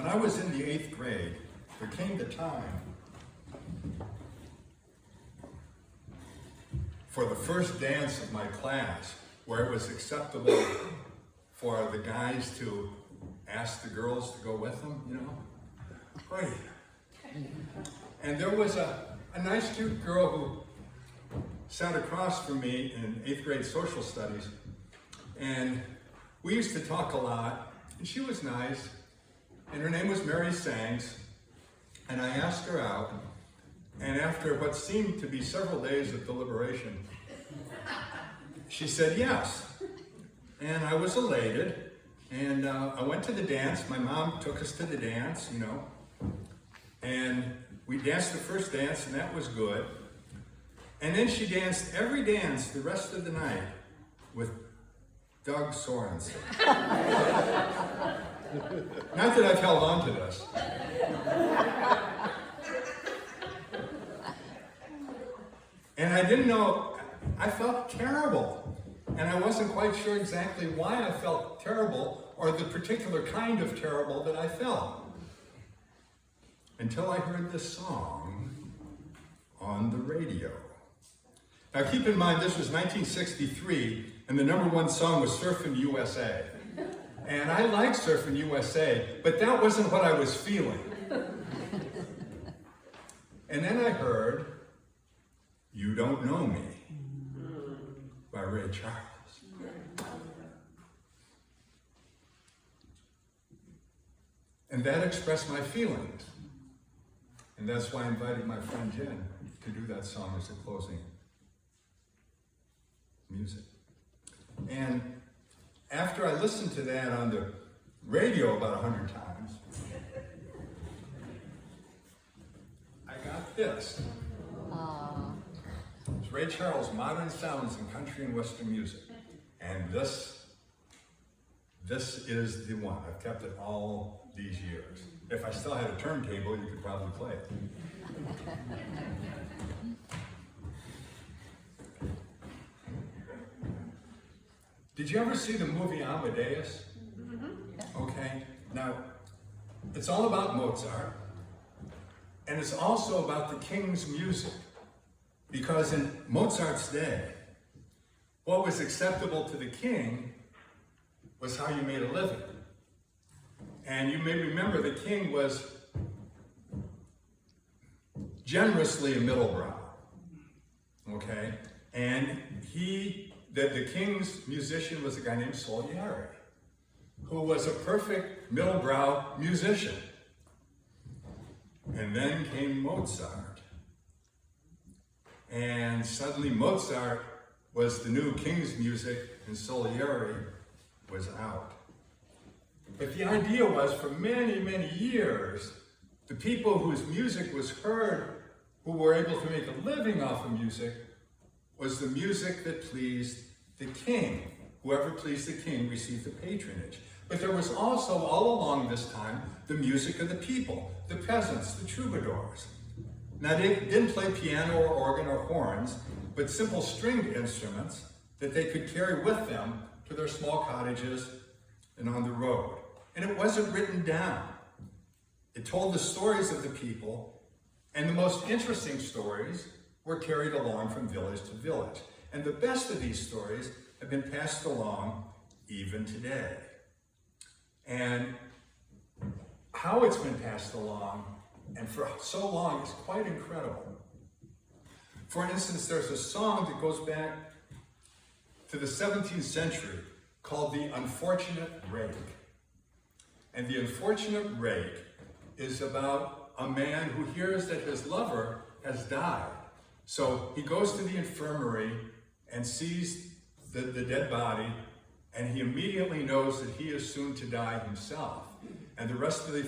When I was in the 8th grade, there came the time for the first dance of my class where it was acceptable for the guys to ask the girls to go with them, you know? Great. And there was a nice, cute girl who sat across from me in 8th grade social studies, and we used to talk a lot, and she was nice, and her name was Mary Sangs, and I asked her out, and after what seemed to be several days of deliberation, she said yes. And I was elated, and I went to the dance. My mom took us to the dance, you know, and we danced the first dance, and that was good. And then she danced every dance the rest of the night with Doug Sorensen. Not that I've held on to this. And I didn't know, I felt terrible. And I wasn't quite sure exactly why I felt terrible or the particular kind of terrible that I felt. Until I heard this song on the radio. Now keep in mind, this was 1963, and the #1 song was Surfin' USA. And I like Surfin' USA, but that wasn't what I was feeling. And then I heard You Don't Know Me by Ray Charles. And that expressed my feelings. And that's why I invited my friend Jen to do that song as the closing music. And after I listened to that on the radio about 100 times, I got this. It's Ray Charles' Modern Sounds in Country and Western Music. And this is the one. I've kept it all these years. If I still had a turntable, you could probably play it. Did you ever see the movie Amadeus? Okay. Now, it's all about Mozart, and it's also about the king's music. Because in Mozart's day, what was acceptable to the king was how you made a living. And you may remember the king was generously a middlebrow, okay? And the king's musician was a guy named Salieri, who was a perfect middlebrow musician. And then came Mozart. And suddenly Mozart was the new king's music and Salieri was out. But the idea was, for many, many years, the people whose music was heard, who were able to make a living off of music, was the music that pleased the king. Whoever pleased the king received the patronage. But there was also, all along this time, the music of the people, the peasants, the troubadours. Now, they didn't play piano or organ or horns, but simple stringed instruments that they could carry with them to their small cottages and on the road. And it wasn't written down. It told the stories of the people, and the most interesting stories were carried along from village to village. And the best of these stories have been passed along even today. And how it's been passed along, and for so long, is quite incredible. For instance, there's a song that goes back to the 17th century called The Unfortunate Rake. And The Unfortunate Rake is about a man who hears that his lover has died. So he goes to the infirmary and sees the dead body, and he immediately knows that he is soon to die himself. And the rest of the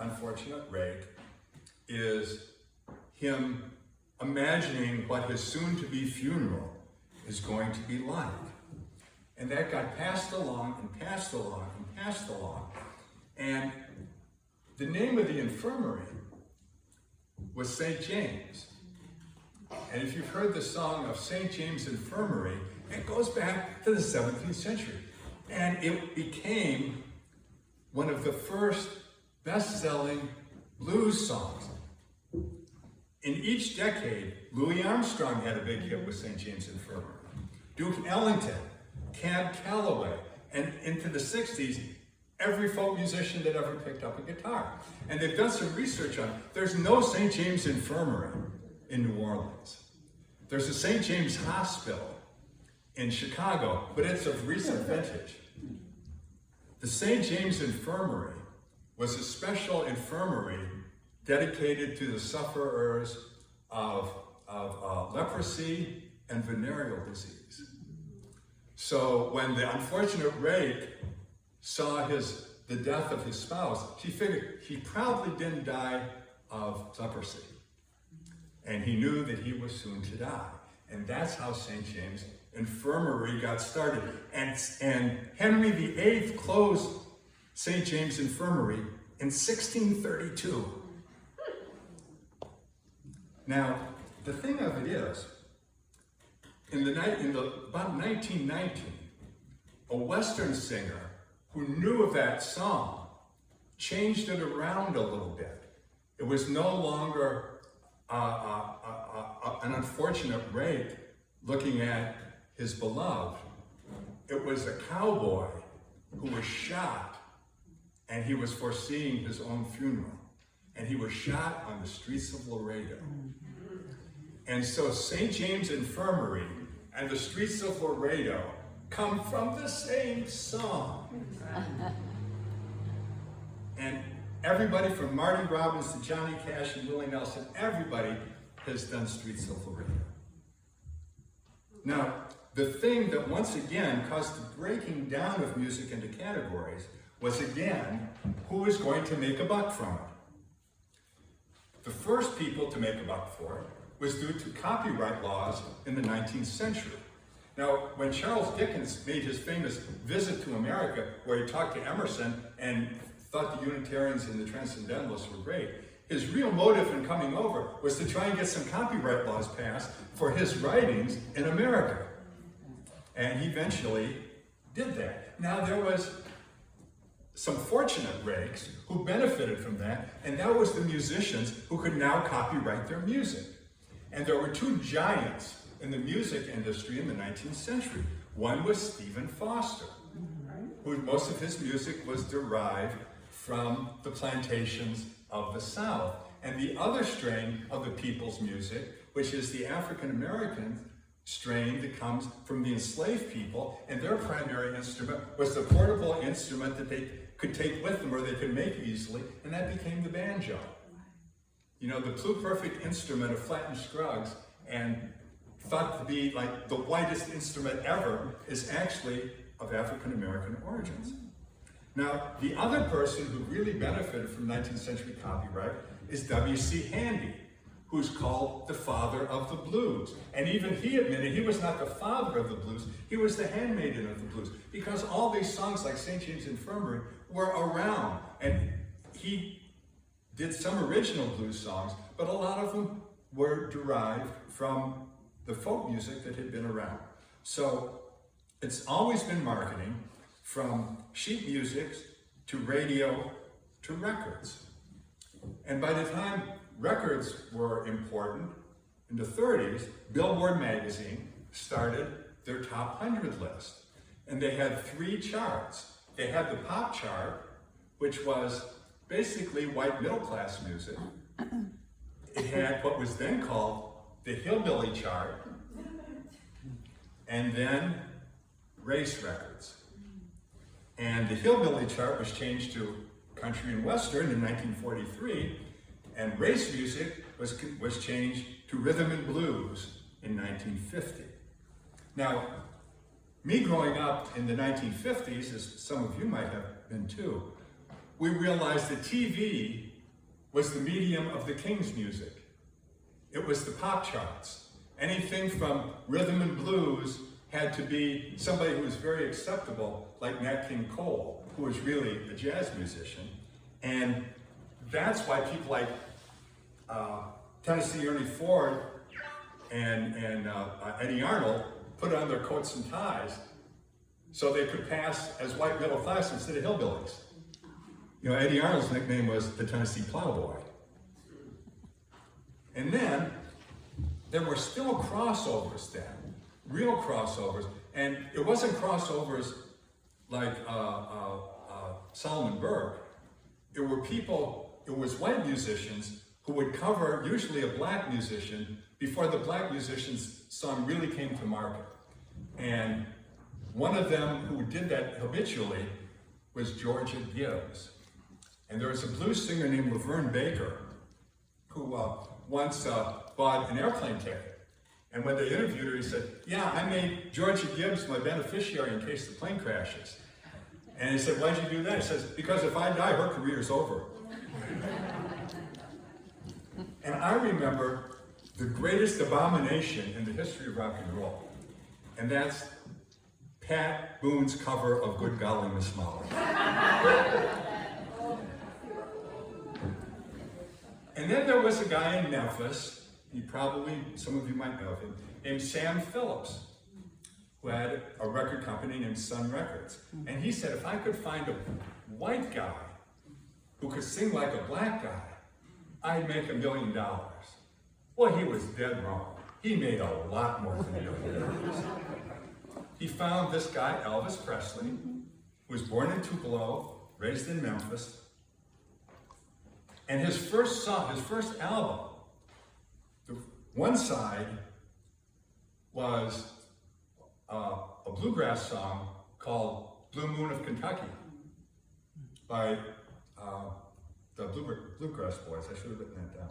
unfortunate rake is him imagining what his soon-to-be funeral is going to be like. And that got passed along and passed along and passed along. And the name of the infirmary was St. James. And if you've heard the song of St. James Infirmary, it goes back to the 17th century. And it became one of the first best-selling blues songs. In each decade, Louis Armstrong had a big hit with St. James Infirmary. Duke Ellington, Cab Calloway, and into the 60s, every folk musician that ever picked up a guitar. And they've done some research on it. There's no St. James Infirmary in New Orleans. There's a St. James Hospital in Chicago, but it's of recent vintage. The St. James Infirmary was a special infirmary dedicated to the sufferers of leprosy and venereal disease. So when the unfortunate rake saw the death of his spouse, she figured he probably didn't die of leprosy. And he knew that he was soon to die. And that's how St. James Infirmary got started. And Henry VIII closed St. James Infirmary in 1632. Now, the thing of it is, about 1919, a Western singer who knew of that song changed it around a little bit. It was no longer an unfortunate rake looking at his beloved. It was a cowboy who was shot, and he was foreseeing his own funeral. And he was shot on the streets of Laredo. And so St. James Infirmary and the streets of Laredo come from the same song. And everybody from Marty Robbins to Johnny Cash and Willie Nelson, everybody has done Streets of Laredo. Now, the thing that once again caused the breaking down of music into categories was again, who is going to make a buck from it? The first people to make a buck for it was due to copyright laws in the 19th century. Now, when Charles Dickens made his famous visit to America, where he talked to Emerson and thought the Unitarians and the Transcendentalists were great, his real motive in coming over was to try and get some copyright laws passed for his writings in America. And he eventually did that. Now, there was some fortunate rakes who benefited from that, and that was the musicians who could now copyright their music. And there were two giants in the music industry in the 19th century. One was Stephen Foster, who most of his music was derived from the plantations of the South. And the other strain of the people's music, which is the African American strain that comes from the enslaved people, and their primary instrument was the portable instrument that they could take with them or they could make easily, and that became the banjo. You know, the pluperfect instrument of Flatton Scruggs, and thought to be like the whitest instrument ever, is actually of African American origins. Now, the other person who really benefited from 19th century copyright is W.C. Handy, who's called the father of the blues. And even he admitted he was not the father of the blues, he was the handmaiden of the blues, because all these songs like St. James Infirmary were around. And he did some original blues songs, but a lot of them were derived from the folk music that had been around. So it's always been marketing, from sheet music to radio to records. And by the time records were important, in the 30s, Billboard magazine started their top 100 list. And they had 3 charts. They had the pop chart, which was basically white middle class music. It had what was then called the hillbilly chart, and then race records. And the hillbilly chart was changed to country and western in 1943, and race music was changed to rhythm and blues in 1950. Now, me growing up in the 1950s, as some of you might have been too, we realized that TV was the medium of the King's music. It was the pop charts. Anything from rhythm and blues had to be somebody who was very acceptable, like Nat King Cole, who was really a jazz musician. And that's why people like Tennessee Ernie Ford and Eddie Arnold put on their coats and ties so they could pass as white middle class instead of hillbillies. You know, Eddie Arnold's nickname was the Tennessee Plowboy. And then there were still crossovers then, real crossovers, and it wasn't crossovers like Solomon Berger. It were people, it was white musicians who would cover usually a black musician before the black musician's song really came to market. And one of them who did that habitually was Georgia Gibbs. And there was a blues singer named Reverend Berger who once bought an airplane ticket. And when they interviewed her, he said, yeah, I made Georgia Gibbs my beneficiary in case the plane crashes. And he said, why'd you do that? He says, because if I die, her career's over. And I remember the greatest abomination in the history of rock and roll. And that's Pat Boone's cover of Good Golly Miss Molly. And then there was a guy in Memphis, some of you might know him, named Sam Phillips, who had a record company named Sun Records. And he said, if I could find a white guy who could sing like a black guy, I'd make $1 million. Well, he was dead wrong. He made a lot more than $1 million. He found this guy, Elvis Presley, who was born in Tupelo, raised in Memphis. And his first song, his first album, one side was a bluegrass song called Blue Moon of Kentucky by the Bluegrass Boys. I should have written that down.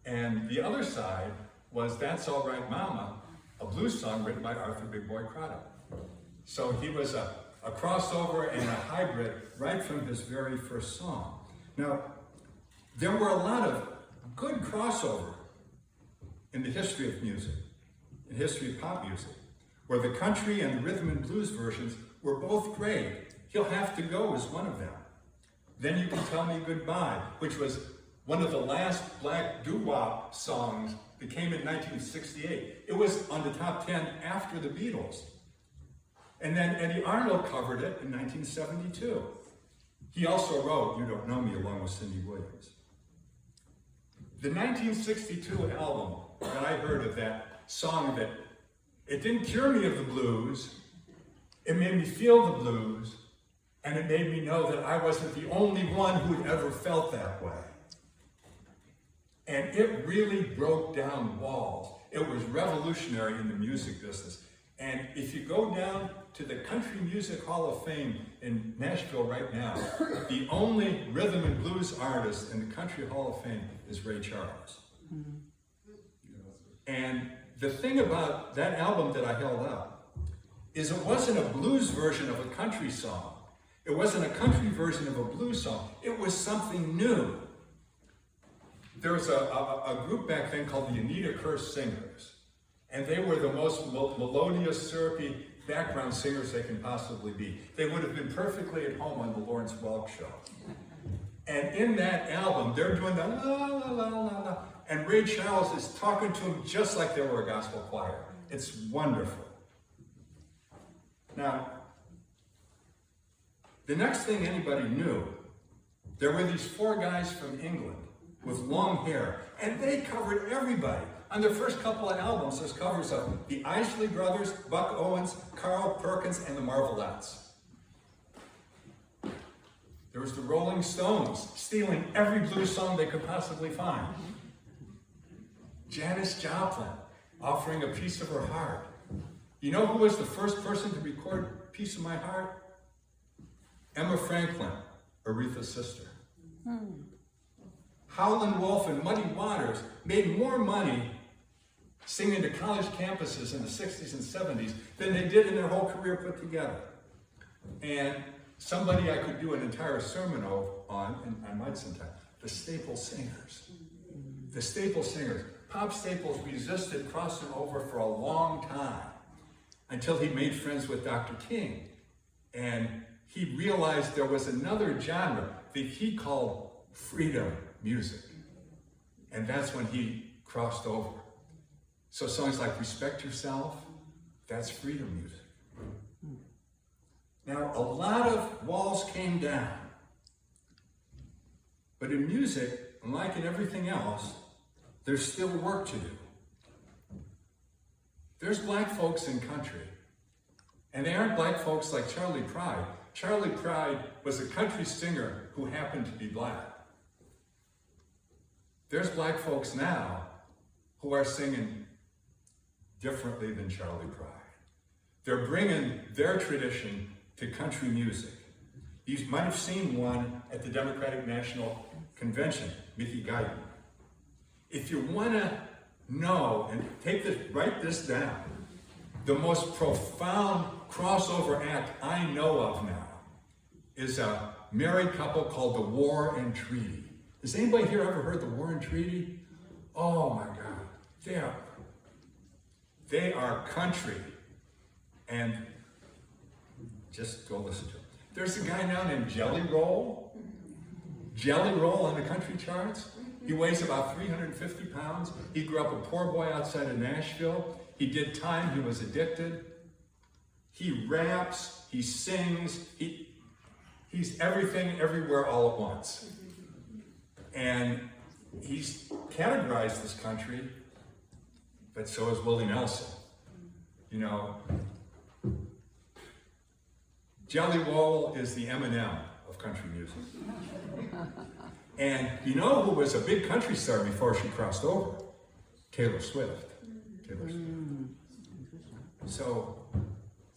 And the other side was That's All Right Mama, a blues song written by Arthur Big Boy Craddock. So he was a crossover and a hybrid right from his very first song. Now, there were a lot of good crossover in the history of music, in the history of pop music, where the country and the rhythm and blues versions were both great. He'll Have to Go is one of them. Then You Can Tell Me Goodbye, which was one of the last black doo-wop songs that came in 1968. It was on the top 10 after the Beatles. And then Eddie Arnold covered it in 1972. He also wrote You Don't Know Me along with Cindy Williams. The 1962 album that I heard of that song, that it didn't cure me of the blues, it made me feel the blues, and it made me know that I wasn't the only one who'd ever felt that way. And it really broke down walls. It was revolutionary in the music business. And if you go down to the Country Music Hall of Fame in Nashville right now, the only rhythm and blues artist in the Country Hall of Fame is Ray Charles. And the thing about that album that I held up is it wasn't a blues version of a country song. It wasn't a country version of a blues song. It was something new. There was a group back then called the Anita Kerr Singers. And they were the most melodious, syrupy background singers they can possibly be. They would have been perfectly at home on the Lawrence Welk Show. And in that album, they're doing the la la la la la, and Ray Charles is talking to them just like they were a gospel choir. It's wonderful. Now, the next thing anybody knew, there were these 4 guys from England with long hair, and they covered everybody. On their first couple of albums, there's covers of the Isley Brothers, Buck Owens, Carl Perkins, and the Marvelettes. There was the Rolling Stones, stealing every blues song they could possibly find. Janis Joplin, offering a piece of her heart. You know who was the first person to record Piece of My Heart? Emma Franklin, Aretha's sister. Howlin' Wolf and Muddy Waters made more money singing to college campuses in the 60s and 70s than they did in their whole career put together. And somebody I could do an entire sermon on, and I might sometime, the Staple Singers. The Staple Singers. Pop Staples resisted crossing over for a long time until he made friends with Dr. King. And he realized there was another genre that he called freedom music. And that's when he crossed over. So songs like Respect Yourself, that's freedom music. Now, a lot of walls came down. But in music, unlike in everything else, there's still work to do. There's black folks in country, and they aren't black folks like Charlie Pride. Charlie Pride was a country singer who happened to be black. There's black folks now who are singing differently than Charlie Pride. They're bringing their tradition to country music. You might have seen one at the Democratic National Convention, Mickey Guyton. If you want to know, and write this down, the most profound crossover act I know of now is a married couple called the War and Treaty. Has anybody here ever heard the War and Treaty? Oh my God, they are country, and just go listen to it. There's a guy now named Jelly Roll on the country charts. He weighs about 350 pounds. He grew up a poor boy outside of Nashville. He did time, he was addicted. He raps, he sings, he's everything, everywhere, all at once. And he's categorized this country, but so is Willie Nelson. You know, Jelly Roll is the Eminem of country music. And you know who was a big country star before she crossed over? Taylor Swift. So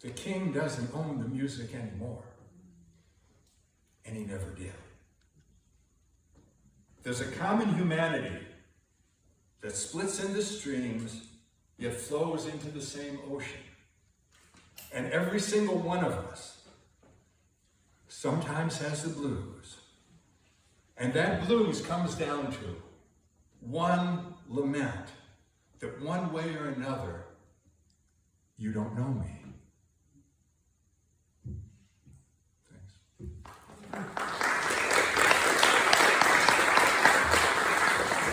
the king doesn't own the music anymore. And he never did. There's a common humanity that splits into streams, yet flows into the same ocean. And every single one of us sometimes has the blues. And that blues comes down to one lament, that one way or another, you don't know me.